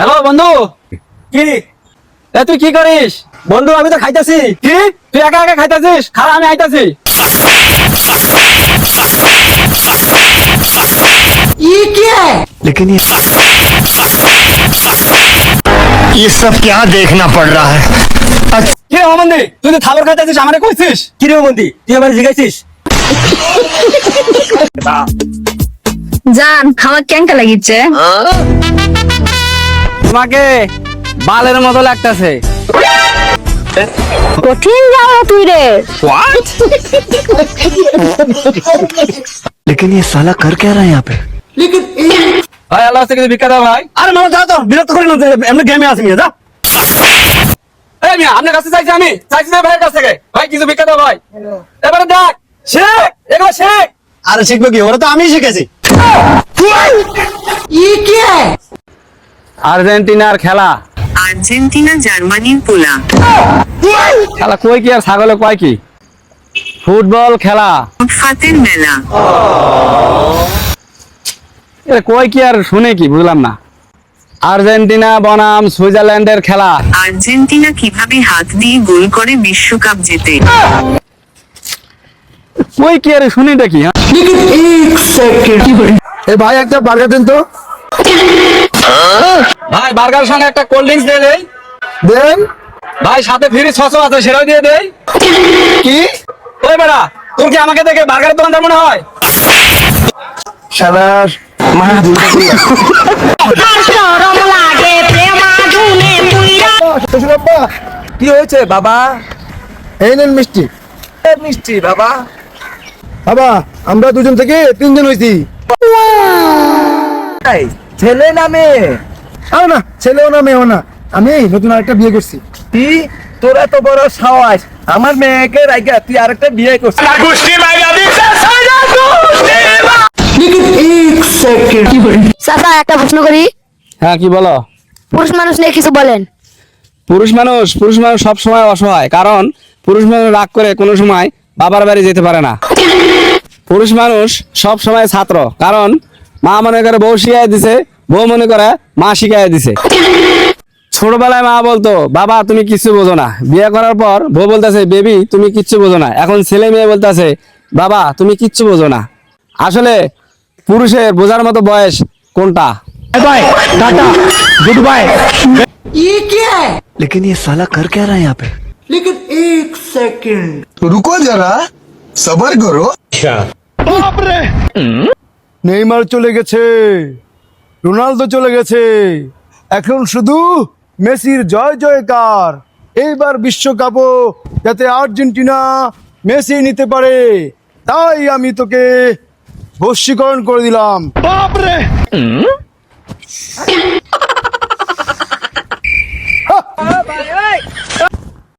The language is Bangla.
হ্যালো বন্ধু। কি তুই কি করিস? বন্ধু আমি তো খাইতেছি। কি তুই একা একা খাইতেছিস? খারাপ, আমি আইতাছি। लेकिन ये सब क्या देखना पड़ रहा है। কি রে মামন্দি, তুই তো খাবার খাইতেছিস, আমারে কইছিস? কি রে বন্ধু তুই আমার জিগাইছিস? জান আমার কেঙ্কা লাগিচ্ছে। তোমাকে বালের মতো লাগতেছে। কঠিন যাও তুই রে। হোয়াট? लेकिन ये साला कर क्या रहा है यहाँ पे। ভাই আল্লাহ থেকে ভিক্ষা দাও ভাই। আরে মামা যা তো বিরক্ত করে না, এমনি গেমে আসি যা। এই মিয়া, আপনার কাছে চাইছি, আমি চাইছি না ভাইয়ের কাছ থেকে। ভাই কিছু ভিক্ষা দাও ভাই। এবারে দেখ শেখ, এগুলো শেখ। আরে শিখবো কি, ওরা তো আমি শিখেছি। আর্জেন্টিনার খেলা। আর্জেন্টিনা জার্মানির পোলা। খেলা কই কি আর ছাগলে কয় কি? ফুটবল খেলা। ফুটপাতের মেলা। এটা কই কি আর শুনে কি বুঝলাম না। আর্জেন্টিনা বনাম সুইজারল্যান্ডের খেলা। আর্জেন্টিনা কিভাবে হাত দিয়ে গোল করে বিশ্বকাপ জেতে। কই কি আর শুনিটা কি? হ্যাঁ এই ভাই একটা বার্গার দেন তো। ভাই বার্গার সঙ্গে একটা কোল্ড ড্রিঙ্কস দিয়ে দেই। দেন। ভাই সাথে ফ্রি সসও আছে, সেটাও দিয়ে দেই। কি ওই বেড়া, তোর কি আমাকে দেখে বার্গারের দোকানদার মনে হয়? শালার মায়া দুলটা দিয়ে। কি হয়েছে বাবা? এই নেন মিষ্টি। মিষ্টি বাবা। বাবা আমরা দুজন থেকে তিনজন হয়েছি। ছেলে না মেয়ে? না ছেলেও না মেয়েও না, আমি নতুন আরেকটা বিয়ে করছি। কি তোর এত বড় সাহস, আমার মেয়েকে রাইখা তুই আরেকটা বিয়ে করছিস? চাচা একটা প্রশ্ন করি, হ্যাঁ কি বলো? পুরুষ মানুষ নিয়ে কিছু বলেন। পুরুষ মানুষ সব সময় অসহায়, কারণ পুরুষ মানুষ রাগ করে কোনো সময় বাবার বাড়ি যেতে পারে না। পুরুষ মানুষ সব সময় ছাত্র, কারণ মা মনে করে বউ শিখাই দিছে, বউ মনে করে মা শিখাই দিছে। ছোটবেলায় মা বলতো বাবা তুমি কিচ্ছু বোঝো না, বিয়ে করার পর বউ বলতেছে বেবি তুমি কিচ্ছু বোঝো না। এখন ছেলে মেয়ে বলতেছে বাবা তুমি কিচ্ছু বোঝো না। আসলে পুরুষের বোঝার মতো বয়স কোনটা? Bye tata goodbye. लेकिन ये साला कर क्या रहा है यहाँ पे। रुको जरा सबर करो। নেইমার চলে গেছে, রোনালদো চলে গেছে, এখন শুধু মেসির জয় জয়কার। এইবার বিশ্বকাপও যাতে আর্জেন্টিনা মেসি নিতে পারে, তাই আমি তোকে বশীকরণ করে দিলাম।